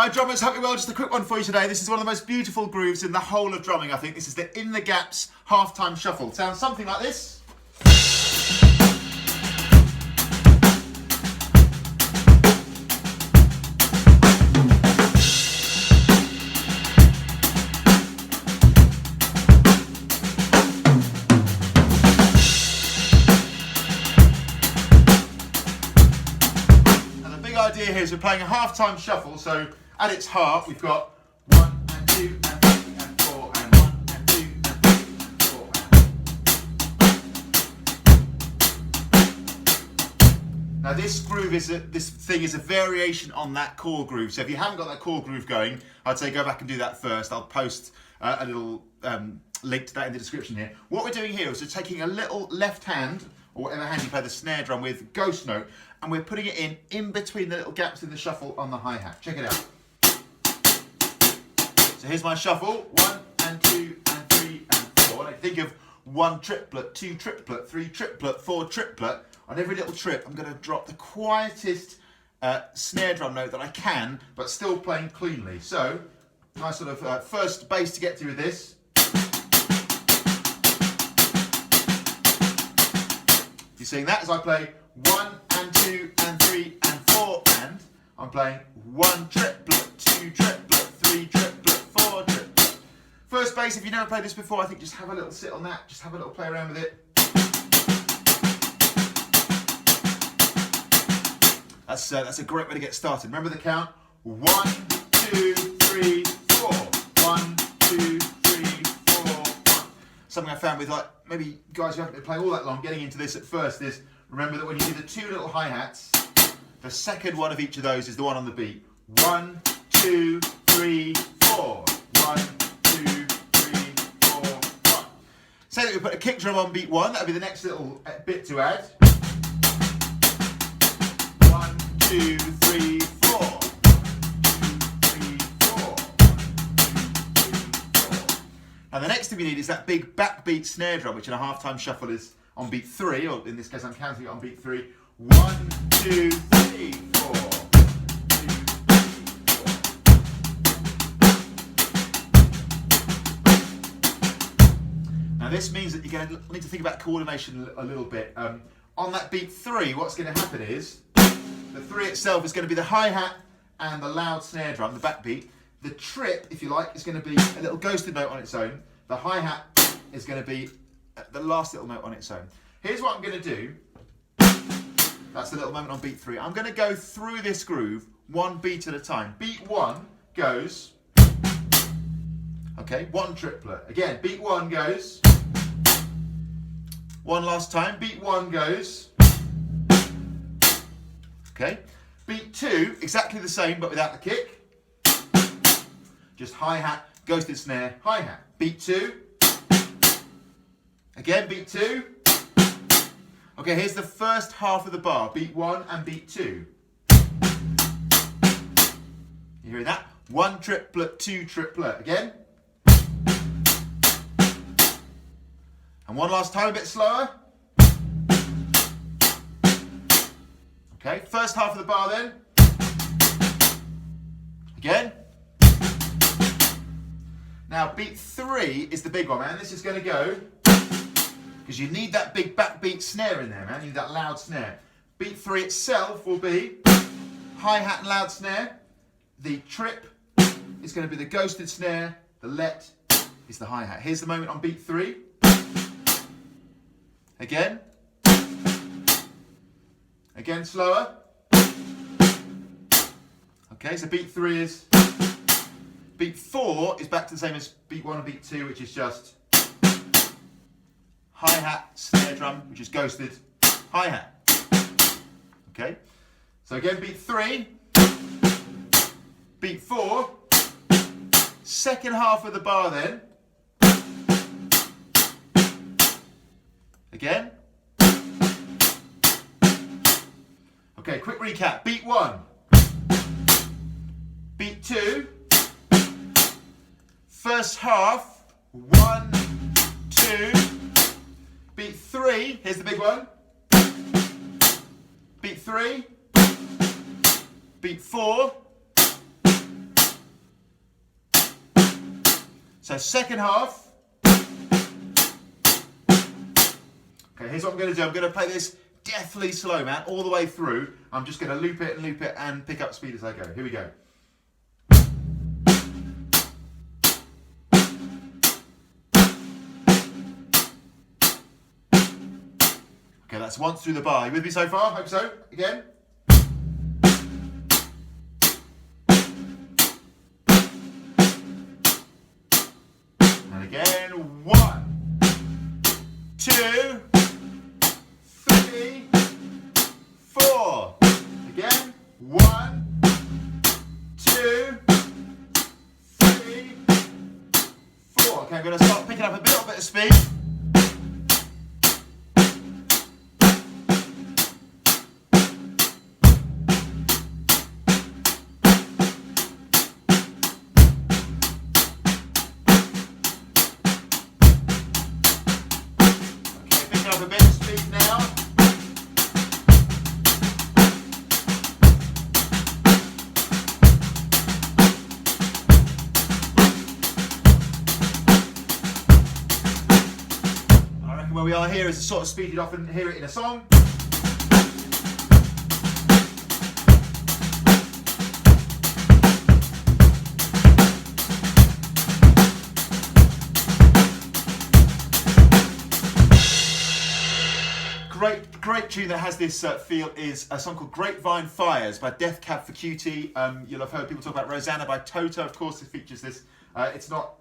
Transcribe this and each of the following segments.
Hi drummers, hope you're well. Just a quick one for you today. This is one of the most beautiful grooves in the whole of drumming, I think. This is the In the Gaps halftime shuffle. Sounds something like this. Idea here is we're playing a half-time shuffle, so at its heart we've got 1 and 2 and 3 and 4 and 1 and 2 and 3 and 4. Now this groove is this thing is a variation on that core groove. So if you haven't got that core groove going, I'd say go back and do that first. I'll post a little link to that in the description here. What we're doing here is we're taking a little left hand, or whatever hand you play the snare drum with, ghost note, and we're putting it in between the little gaps in the shuffle on the hi-hat. Check it out. So here's my shuffle, 1 and 2 and 3 and 4. And I think of 1 triplet, 2 triplet, 3 triplet, 4 triplet. On every little trip, I'm going to drop the quietest snare drum note that I can, but still playing cleanly. So, nice sort of first bass to get to with this. You're seeing that as I play 1 and 2 and 3 and 4, and I'm playing 1 triplet, 2 triplet, 3 triplet, 4 triplet. First bass, if you've never played this before, I think just have a little sit on that, just have a little play around with it. That's a great way to get started. Remember the count? 1, 2, 3, 4. 1, 2, 3, 4, 1. Something I found with maybe guys who haven't been playing all that long, getting into this at first is, remember that when you do the 2 little hi-hats, the second one of each of those is the one on the beat. 1, 2, 3, 4. 1, 2, 3, 4, 1. Say that we put a kick drum on beat 1, that would be the next little bit to add. 1, 2, 3, 4. 1, 2, 3, 4. 1, 2, 3, 4. And the next thing we need is that big backbeat snare drum, which in a halftime shuffle is on beat 3, or in this case I'm counting it on beat 3. 1, 2, 3, 4. 1, 2, 3, 4. Now this means that you're going to need to think about coordination a little bit. On that beat 3, what's going to happen is, the 3 itself is going to be the hi-hat and the loud snare drum, the backbeat. The trip, if you like, is going to be a little ghosted note on its own. The hi-hat is going to be the last little note on its own. Here's what I'm going to do. That's the little moment on beat 3. I'm going to go through this groove 1 beat at a time. Beat 1 goes, okay, 1 triplet. Again, beat 1 goes, 1 last time. Beat 1 goes, okay. Beat 2, exactly the same but without the kick. Just hi-hat, ghosted snare, hi-hat. Beat 2. Again, beat 2. Okay, here's the first half of the bar. Beat 1 and beat 2. You hearing that? 1 triplet, 2 triplet. Again. And one last time, a bit slower. Okay, first half of the bar then. Again. Now, beat 3 is the big one, man. This is going to go, because you need that big backbeat snare in there, man. You need that loud snare. Beat 3 itself will be hi-hat and loud snare. The trip is going to be the ghosted snare. The let is the hi-hat. Here's the moment on beat 3. Again. Again, slower. Okay, so beat 3 is... Beat 4 is back to the same as beat 1 and beat 2, which is just hi-hat, snare drum, which is ghosted, hi-hat. Okay, so again, beat 3, beat 4, second half of the bar then. Again. Okay, quick recap. Beat 1, beat 2, first half, 1, 2, beat 3, here's the big one, beat 3, beat 4, So second half. Okay, here's what I'm going to do. I'm going to play this deathly slow, man, all the way through. I'm just going to loop it and pick up speed as I go. Here we go. Okay, that's once through the bar. You with me so far? Hope so. Again. And again. 1, 2, 3, 4. Again. 1, 2, 3, 4. Okay, I'm going to start picking up a little bit of speed. Up a bit of speed now. I reckon where we are here is a sort of speed you'd often hear it in a song. Great tune that has this feel is a song called Grapevine Fires by Death Cab For Cutie. You'll have heard people talk about Rosanna by Toto. Of course, it features this. It's not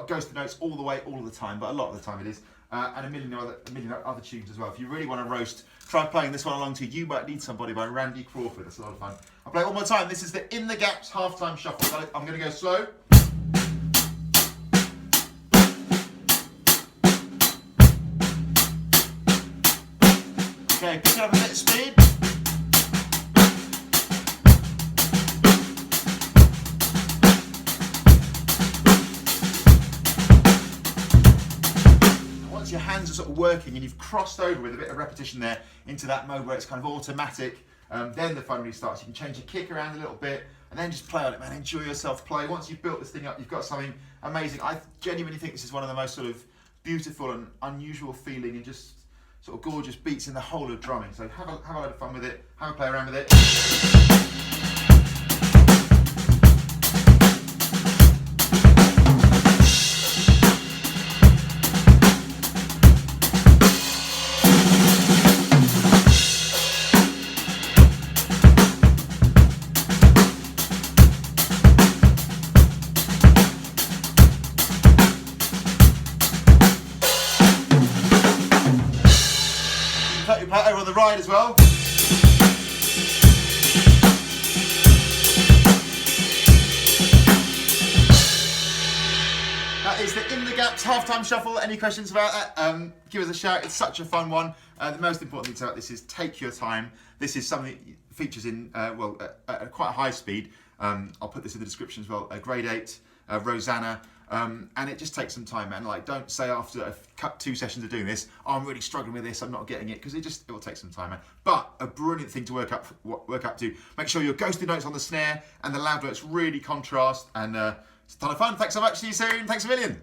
ghosted notes all the way, all the time, but a lot of the time it is. And a million other tunes as well. If you really want to roast, try playing this one along to You Might Need Somebody by Randy Crawford. That's a lot of fun. I'll play it one more time. This is the In The Gaps halftime shuffle. I'm going to go slow. Okay, pick up a bit of speed. And once your hands are sort of working and you've crossed over with a bit of repetition there into that mode where it's kind of automatic, then the fun really starts. You can change your kick around a little bit and then just play on it, man. Enjoy yourself, play. Once you've built this thing up, you've got something amazing. I genuinely think this is one of the most sort of beautiful and unusual feeling and just sort of gorgeous beats in the whole of drumming. So have a load of fun with it, have a play around with it. Over on the ride as well. That is the In The Gaps halftime shuffle. Any questions about that? Give us a shout. It's such a fun one. The most important thing about this is take your time. This is something that features in at quite a high speed. I'll put this in the description as well. Grade 8, Rosanna. And it just takes some time, man. Like, don't say after I've cut 2 sessions of doing this, oh, I'm really struggling with this, I'm not getting it, because it will take some time, man. But a brilliant thing to work up to. Make sure your ghosted notes on the snare and the loud notes really contrast, and it's a ton of fun. Thanks so much. See you soon. Thanks a million.